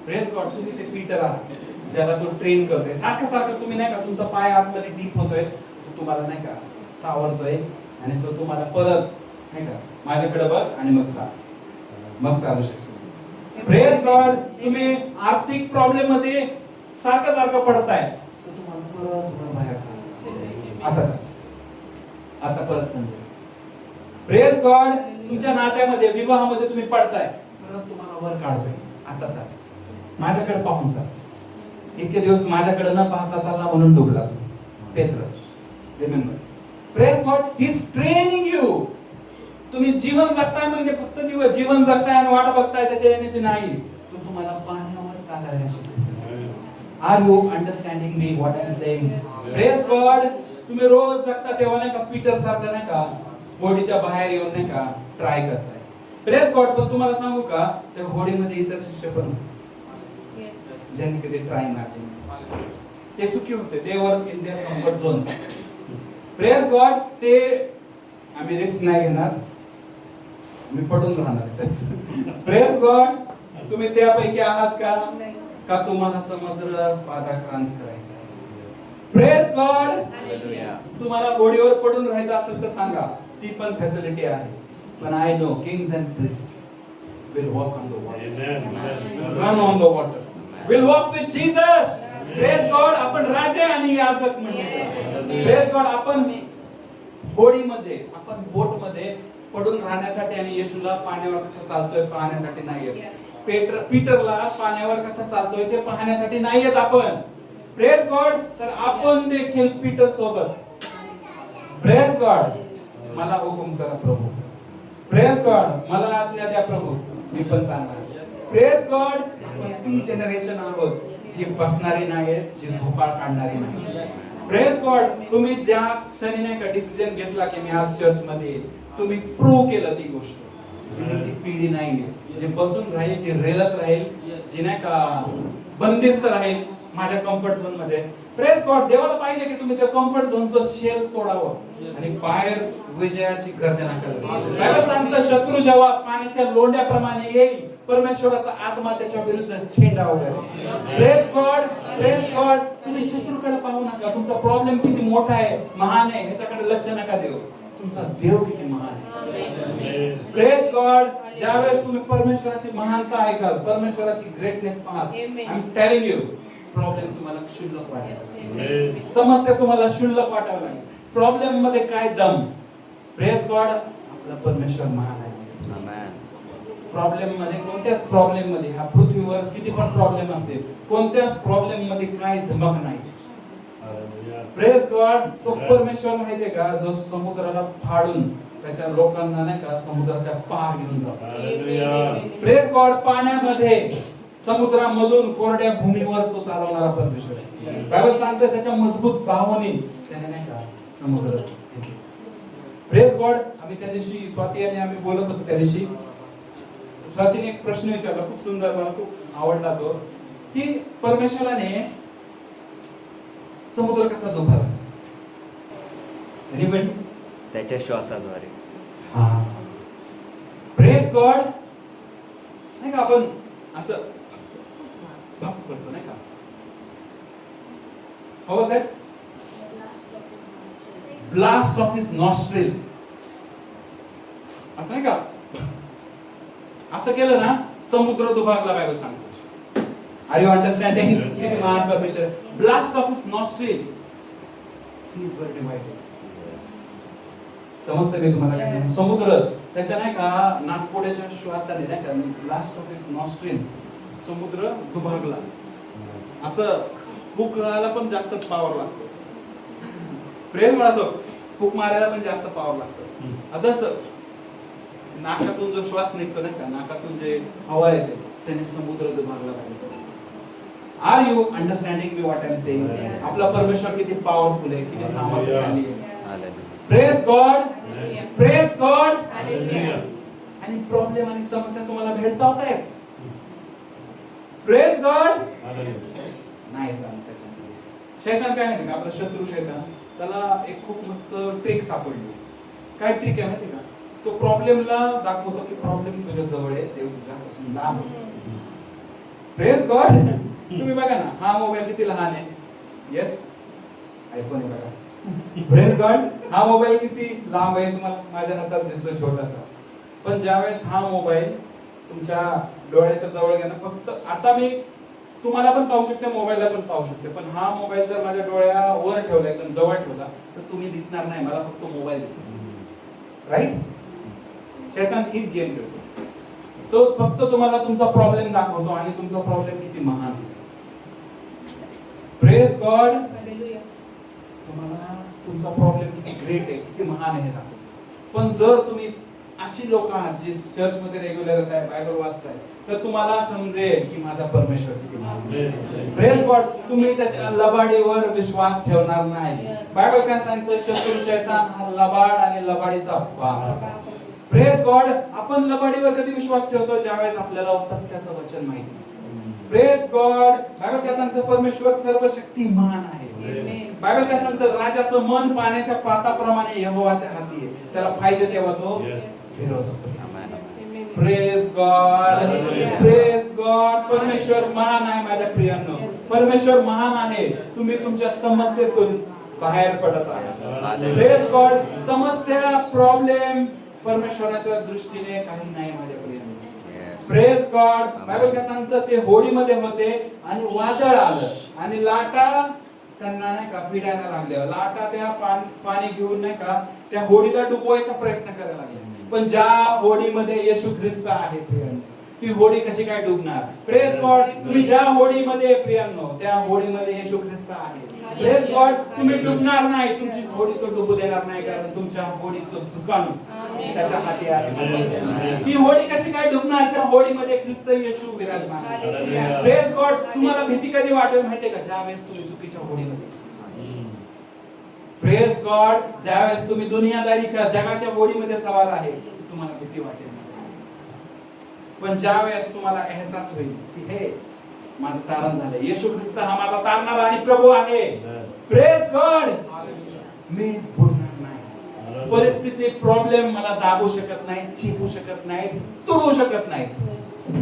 Praise God. तुम्ही ते पीटर आहात ज्याला तो ट्रेन करतोय. सारखं सारखं तुम्ही नाही का तुमचा पाय आतमध्ये डीप होतोय, तो तुम्हाला नाही का स्थावरतोय आणि तो तुम्हाला परत नाही का माझ्याकडे बघ आणि मग चाल, मग चालू शकशील. Praise God. तुम्ही आर्थिक प्रॉब्लेम मध्ये सारखं सारखं पडताय, तर तुम्हाला परत बाहेर आता आता परत संधी. Praise God. तुमच्या नात्यामध्ये, विवाहामध्ये तुम्ही पडताय, परत तुम्हाला वर काढतोय. आता चाल, माझ्याकडे पाहून चाल. इतके दिवस माझ्याकडे न पाहता चालला म्हणून डुबला पेत्र. Remember. Praise God. He is training you. तुम्ही जीवन जगताय म्हणजे फक्त जीवन जगताय आणि वाट बघताय त्याच्या येण्याची नाही, तो तुम्हाला पाण्यावर चालायला शिकवतो. आर यू अंडरस्टँडिंग मी what I am saying? Praise God. तुम्ही रोज जगता तेव्हा नाही का पीटर सारखं नाही का होडीच्या बाहेर येऊन नाही का ट्राय करताय. Praise God. पण तुम्हाला सांगू का त्या होडीमध्ये इतर शिष्य पण ज्यांनी कधी ट्राय मारले, ते सुखी होते. दे वर in their comfort zones. Praise God. ते आम्ही रिस्क नाही घेणार, मी पडून राहणार. Praise God. तुम्ही त्यापैकी आहात का तुम्हाला समुद्र पादाक्रांत करायचा? Praise God. तुम्हाला होडीवर पडून राहायचं असेल तर सांगा, ती पण फॅसिलिटी आहे. पण I know Kings and priest will walk on the water, run on the waters, will walk with Jesus. Praise God. आपण राजे आणि याजक म्हणजे प्रेज गॉड. आपण होडीमध्ये, आपण बोट मध्ये पडून राहण्यासाठी आणि येशूला पाण्यावर कसं चालतोय पाहण्यासाठी नाही येत. पीटरला पाण्यावर कसं चालतोय ते पाहण्यासाठी नाही येत आपण. Praise God. तर आपण देखील पीटर सोबत. Praise God. मला हुकुम करा प्रभू. Praise God. मला आज्ञा द्या प्रभू, मी पण चालणार. Praise God. आपण ती जनरेशन आहोत जी बसणारी नाही, जी झोपाळ काढणारी नाही. Praise God. तुम्ही ज्या क्षणी नाही का डिसिजन घेतला की मी आज चर्च मध्ये येईल, तुम्ही प्रूव्ह केलं ती गोष्ट. ती पिढी नाहीये जी बसून राहील, जी रेलत राहील, जी नाही का बंदिस्त राहील माझ्या कम्फर्ट झोन मध्ये. Praise God. देवाला पाहिजे की तुम्ही त्या कम्फर्ट झोनचं शेल तोडावं आणि बाहेर विजयाची गर्जना करावी. बायबल सांगतं शत्रू जेव्हा पाण्याच्या लोंढ्याप्रमाणे येईल, परमेश्वराचा आत्मा त्याच्या विरुद्ध छेंडा वगैरे. Praise God. Praise God. तुम्ही शत्रूकडे पाहू नका. तुमचा प्रॉब्लेम किती मोठा आहे, महान आहे, ह्याच्याकडे लक्ष नका देऊ. तुमचा देव किती महान आहे. Praise God. ज्यावेळेस तुम्ही परमेश्वराची महानता ऐकाल, परमेश्वराची ग्रेटनेस पाहाल, I am telling you, problem तुम्हाला क्षुल्लक वाटेल, समस्या तुम्हाला क्षुल्लक वाटावं लागेल. प्रॉब्लेम मध्ये काय दम. Praise God. आपला परमेश्वर महान आहे. प्रॉब्लेम मध्ये, कोणत्याच प्रॉब्लेम मध्ये, ह्या पृथ्वीवर किती पण प्रॉब्लेम असतील, कोणत्याच प्रॉब्लेम मध्ये काय धमक नाही. Praise God. तो परमेश्वर माहितीये का, जो समुद्राला फाडून त्याच्या लोकांना नाही का समुद्राच्या पार घेऊन जातो. Praise God. पाण्यामध्ये, समुद्रामधून कोरड्या भूमीवर तो चालवणारा परमेश्वर आहे. बायबल सांगतं त्याच्या मजबूत बाहुनी त्याने नाही का समुद्र. Praise God. आम्ही त्या दिवशी स्वाती आणि आम्ही बोलत होतो, त्या दिवशी स्वातीने एक प्रश्न विचारला, खूप सुंदर, मला खूप आवडला तो, की परमेश्वराने समुद्र कसा दुभाला. एनीबडी? त्याच्या श्वासाद्वारे. हा. Praise God. नाही का आपण असं भाप करतो नाही का, how was that? Blast of his nostril. असं नाही का, असं केलं ना समुद्र दुभागला. बायबल सांगतो. Are you understanding? किती महान परमेश्वर. Blast of his nostril, seas were divided. समजतं मी तुम्हाला काय सांगतो? समुद्र त्याच्या नाही का नाकपुड्याच्या श्वासाने नाही का, ब्लास्ट ऑफ हिज नॉस्ट्रिल, समुद्र दुभागला. असं फूक मारायला पण जास्त पावर लागतो. प्रेज म्हणतो फूक मारायला पण जास्त पावर लागतो. असं नाकातून जो श्वास निघतो नाही का, नाकातून जे हवा येते त्याने समुद्र दुभागला पाहिजे. आर यू अंडरस्टँडिंग मी व्हॉट आय एम सेइंग? आपला परमेश्वर किती पॉवरफुल आहे, किती सामर्थ्यशाली आहे. Praise God. Praise God. आणि प्रॉब्लेम आणि समस्या तुम्हाला भेडसावतायत. Praise God. नाही त्याच्यामध्ये शैतान काय माहिती का, आपला शत्रू शैतान, त्याला एक खूप मस्त ट्रिक सापडली. काय ट्रिक आहे माहिती का, तो प्रॉब्लेमला दाखवतो की प्रॉब्लेम तुझ्या जवळ आहे, देव तुझ्यापासून लांब आहे. Praise God. तुम्ही बघा ना, हा मोबाईल किती लहान आहे. येस, आयफोन आहे बघा. Praise God. हा मोबाईल किती लांब आहे, तुम्हाला माझ्या हातात दिसतो छोटासा, पण ज्यावेळेस हा मोबाईल तुमच्या डोळ्याच्या जवळ गेला, फक्त आता मी तुम्हाला पण पाहू शकते, मोबाईलला पण पाहू शकते, पण हा मोबाईल जर माझ्या डोळ्यावर ठेवला, एकदम जवळ ठेवला, तर तुम्ही दिसणार नाही, मला फक्त मोबाईल दिसणार. राईट? शैतान हीच गेम खेळतो. तो फक्त तुम्हाला तुमचा प्रॉब्लेम दाखवतो आणि तुमचा प्रॉब्लेम किती महान आहे. Praise God. तुम्हाला तुमचा प्रॉब्लेम किती ग्रेट आहे, किती महान आहे हे दाखवतो. पण जर तुम्ही अशी लोक आहात जे चर्च मध्ये रेग्युलर येत आहे, बायबल वाचताय, तर तुम्हाला समजेल की माझा परमेश्वर किती महान. Praise God. तुम्ही त्याच्या लबाडीवर विश्वास ठेवणार नाही. बायबल काय सांगतं, शत्रू शैतान हा लबाड आणि लबाडीचा बाप. Praise God. आपण लबाडीवर कधी विश्वास ठेवतो, ज्यावेळेस आपल्याला सत्याचं वचन माहिती नसतं. Praise God. बायबल काय सांगतं, परमेश्वर सर्वशक्तिमान आहे. बायबल काय सांगतं, राजाचं मन पाण्याच्या पाताप्रमाणे यहोवाच्या हाती आहे, त्याला पाहिजे तेव्हा तो फिरवतो. Praise God. Praise God. परमेश्वर महान आहे माझ्या प्रियांनो. परमेश्वर महान आहे. तुम्ही तुमच्या समस्येतून बाहेर पडत आहात. Praise God. समस्या, प्रॉब्लेम परमेश्वराच्या दृष्टीने काही नाही माझ्या प्रियांनो. Praise God. बायबल काय सांगतं, ते होडीमध्ये होते आणि वादळ आलं आणि लाटा त्यांना नाही का पिडायला लागल्या. लाटा त्या पाणी घेऊन नाही का त्या होडीला डुबवायचा प्रयत्न करायला लागल्या. पण ज्या होडीमध्ये येशू ख्रिस्त आहे प्रियांनो, ती होडी कशी काय डुबणार? Praise God. तुम्ही ज्या होडीमध्ये प्रियांनो, त्या होडीमध्ये येशू ख्रिस्त आहे. Praise God. तुम्ही डुबणार नाही, तुमची होडी तो डुबू देणार नाही, कारण तुमच्या होडीचं सुकान त्याच्या हाती आहे. ती होडी कशी काय डुबणार? त्या होडीमध्ये ख्रिस्त येशू विराजमान. Praise God. तुम्हाला भीती कधी वाटेल माहितीये का? ज्यावेळेस तुम्ही चुकीच्या होडीमध्ये, प्रेज गॉड, ज्यावेळेस तुम्ही दुनियादारीच्या जगाच्या होडीमध्ये सवार आहे, तुम्हाला भीती वाटेल. पण ज्यावेळेस तुम्हाला एहसास होईल की हे माझं तारण झालंय, येशू ख्रिस्त हा माझा तारणारा आणि प्रभू आहे, प्रेज गॉड, मी बुडणार नाही. परिस्थिती, प्रॉब्लेम मला दाबू शकत नाही, चिपू शकत नाही, तुडू शकत नाही.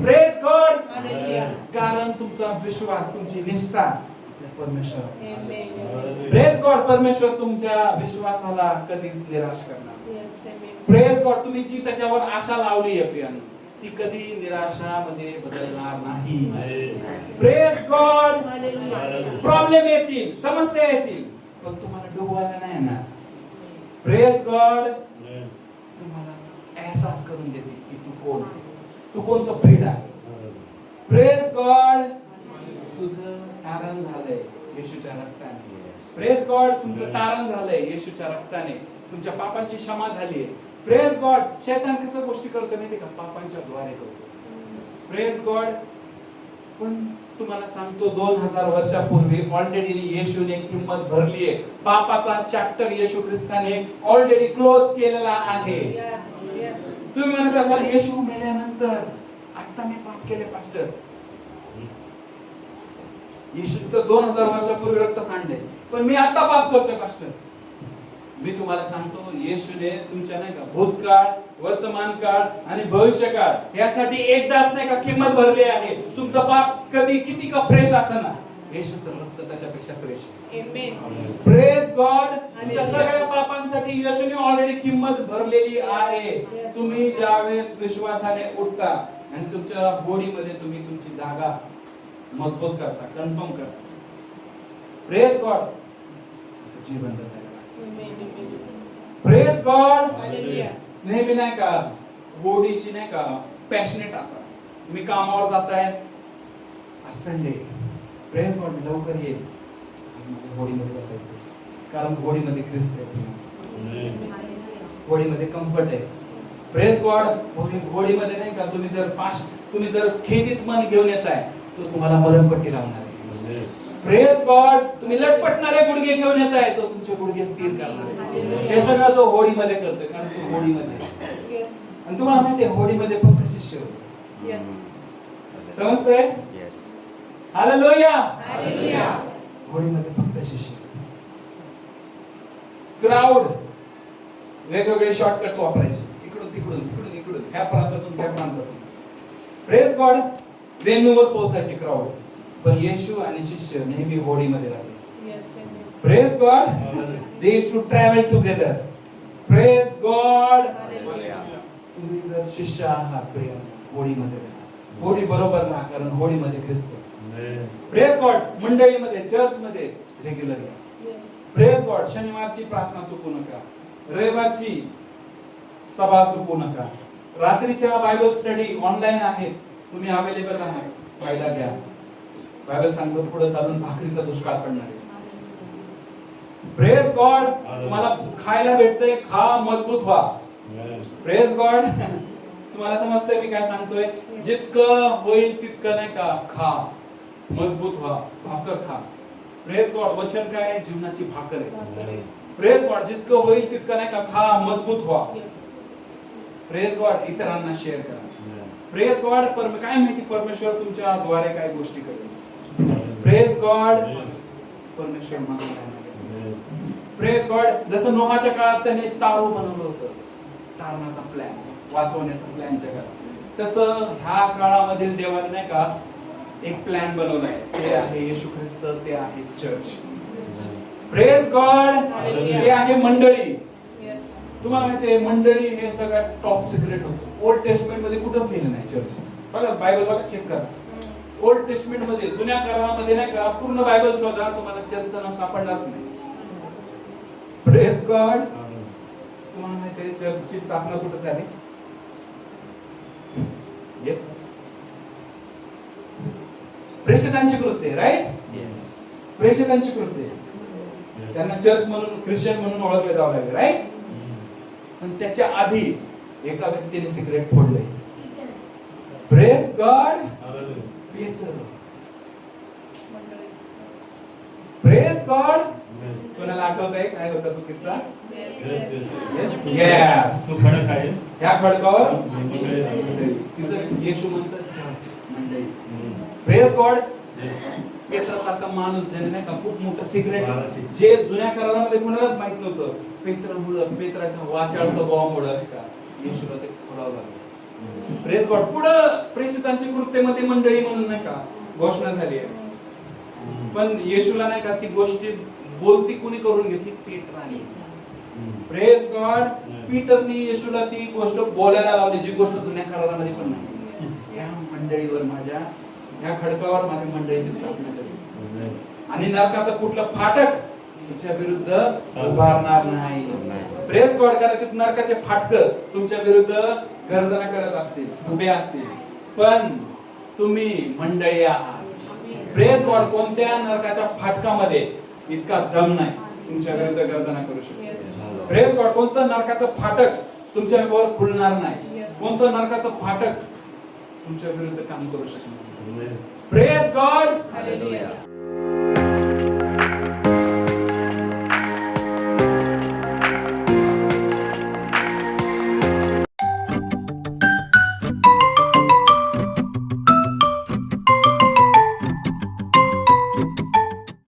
Praise God. कारण तुमचा विश्वास, तुमची निष्ठा परमेश्वर. Praise God. परमेश्वर तुमच्या विश्वासाला कधीच निराश करणार. Praise God. तुम्ही जी त्याच्यावर आशा लावली आहे प्रियांनो, ती कधी निराशामध्ये बदलणार नाही. Praise God. प्रॉब्लेम येतील, समस्या येतील, पण तुम्हाला डुबवायला नाही येणार. Praise God. तुम्हाला एहसास करून देते की तू कोणतं ब्रीड आहे. Praise God. तुझं तारण झालंय येशूच्या रक्ताने. Praise God. तुमचं तारण झालंय येशूच्या रक्ताने. तुमच्या पापांची क्षमा झाली आहे. Praise God. शैतान कसं गोष्टी करतो माहिती का? पापांच्या द्वारे करतो. Praise God. पण तुम्हाला सांगतो 2000 वर्षापूर्वी ऑलरेडी येशूने किंमत भरली आहे. पापाचा चॅप्टर येशू ख्रिस्ताने ऑलरेडी क्लोज केलेला आहे. तुम्ही म्हणत असाल येशू मेल्यानंतर आता मी पाप केले पास्टर. येशू तर 2000 वर्षापूर्वी रक्त सांडले, पण मी आता पाप करतोय पास्टर. मी तुम्हाला सांगतो येशूने तुमच्या नाही का भूतकाळ, वर्तमान काळ आणि भविष्यकाळ यासाठी एकदाच नाही का किंमत भरली आहे. तुमचं पाप कधी किती का फ्रेश असना, येशूचं रक्त त्याच्यापेक्षा फ्रेश. Praise God. तुमच्या सगळ्या पापांसाठी येशूने ऑलरेडी किंमत भरलेली आहे. तुम्ही ज्यावेळेस विश्वासाने उठता आणि तुमच्या बॉडीमध्ये तुम्ही तुमची जागा मजबूत करता, कन्फर्म करता, प्रेज गॉड, असं जीवन बदलायला. Praise God. नेहमी नाही का बॉडीशी नाही का पॅशनेट असा. तुम्ही कामावर जातायत, आज संडे, प्रेज गॉड, मी लवकर येईल, आज मला बॉडीमध्ये बसायचं, कारण बॉडीमध्ये ख्रिस्त आहे, बॉडीमध्ये कम्फर्ट आहे. Praise God. बॉडीमध्ये नाही का तुम्ही जर खेदीत मन घेऊन येताय, तो तुम्हाला मरणपट्टी लावणार आहे. Praise God. तुम्ही लटपटणारे गुडघे घेऊन येताय, तो तुमचे गुडघे स्थिर करणार आहे. हे सगळं तो होडीमध्ये करतोय, कारण तो होडीमध्ये. आणि तुम्हाला माहिती आहे होडीमध्ये फक्त शिष्य होते. समजतंय? हालेलुया. होडीमध्ये फक्त शिष्य. क्राऊड वेगवेगळे शॉर्टकट्स वापरायचे, इकडून तिकडून ह्या प्रांतातून त्या प्रांतातून. Praise God. वेन्यूवर पोहोचायचे क्राऊड, पण येशू आणि शिष्य नेहमी होडीमध्ये असायचे. Praise God. They used to travel together. Praise God. तुम्ही जर शिष्य आहात प्रिय, होडीमध्ये होडी बरोबर ना, कारण होडीमध्ये ख्रिस्त. Praise God. मंडळीमध्ये, चर्चमध्ये रेग्युलर या. Praise God. शनिवारची प्रार्थना चुकू नका, रविवारची सभा चुकू नका, रात्रीच्या बायबल स्टडी ऑनलाईन आहे, तुम्ही अवेलेबल आहात, फायदा घ्या. बायबल सांगतो पुढे चालून भाकरीचा दुष्काळ पडणार आहे. Praise God. तुम्हाला खायला भेटतंय, खा, मजबूत व्हा. Praise God. तुम्हाला समजतंय मी काय सांगतोय? जितकं होईल तितकं नाही का खा, मजबूत व्हा, भाकर खा. Praise God. वचन काय आहे? जीवनाची भाकर आहे. Praise God. जितकं होईल तितकं नाही का खा, मजबूत व्हा. Praise God. इतरांना शेअर करा. Praise God. काय माहिती परमेश्वर तुमच्या द्वारे काय गोष्टी करेल. Praise God. परमेश्वर मानणार. Praise God. जसं नोहाच्या काळात त्याने तारू बनवलं होतं, तारणाचा प्लॅन, वाचवण्याचा प्लॅन जगात, तसं ह्या काळामधील देवाने नाही का एक प्लॅन बनवलाय. ते आहे येशू ख्रिस्त, ते आहे चर्च. Praise God. ते आहे मंडळी. तुम्हाला माहिती आहे मंडळी हे सगळ्यात टॉप सिक्रेट होतं. ओल्ड टेस्टमेंट मध्ये कुठंच लिहिलं नाही चर्च. बघा बायबल बघा, चेक करा. ओल्ड टेस्टमेंट मध्ये, जुन्या करारामध्ये नाही का, पूर्ण बायबल शोधा, तुम्हाला चर्चचं नाव सापडणारच नाही. Praise God. तुम्हाला माहिती आहे चर्चची स्थापना कुठं झाली? येस, प्रेषकांची कृत्य, राईट? प्रेषकांची कृत्य. त्यांना चर्च म्हणून ख्रिश्चन म्हणून ओळखले जावं लागले, राईट? पण त्याच्या आधी एका व्यक्तीने सिक्रेट फोडले. Praise God. पेत्र. Praise God. कोणाला आठवतंय काय होता तो किस्सा? येस. तो खडक आहे. ह्या खडकावर तिथं येशू म्हणतात मंडळी. Praise God. पेत्रासारखा माणूस ज्याने नाही का खूप मोठं सिक्रेट, जे जुन्या करारामध्ये कोणालाच माहित नव्हतं, पेत्राच्या वाचाळ स्वभावामुळे नाही का येशूला ते खोडावं लागलं. Praise God. पुढं प्रेषितांची कृत्येमध्ये मंडळी म्हणून नाही का घोषणा झाली आहे, पण येशूला नाही का ती गोष्टी बोलती कोणी करून घेतली? पेत्राने. Praise God. पीटरनी येशूला ती गोष्ट बोलायला लावली, जी गोष्ट जुन्या करारामध्ये पण नाही. या मंडळीवर माझ्या, या खडकावर माझ्या मंडळीची स्थापना केली आणि नरकाचा कुठला फाटक तुमच्या विरुद्ध उभारणार नाही. Praise God. कदाचित नरकाचे फाटक तुमच्या विरुद्ध गर्जना करत असतील, उभे असतील, पण तुम्ही मंडळी आहात. Praise God. कोणत्या नरकाच्या फाटकामध्ये इतका दम नाही तुमच्या विरुद्ध गर्जना करू शकतो. Praise God. कोणतं नरकाचं फाटक तुमच्यावर खुलणार नाही, कोणतं नरकाचं फाटक तुमच्या विरुद्ध काम करू शकणार. Praise God. हालेलुया.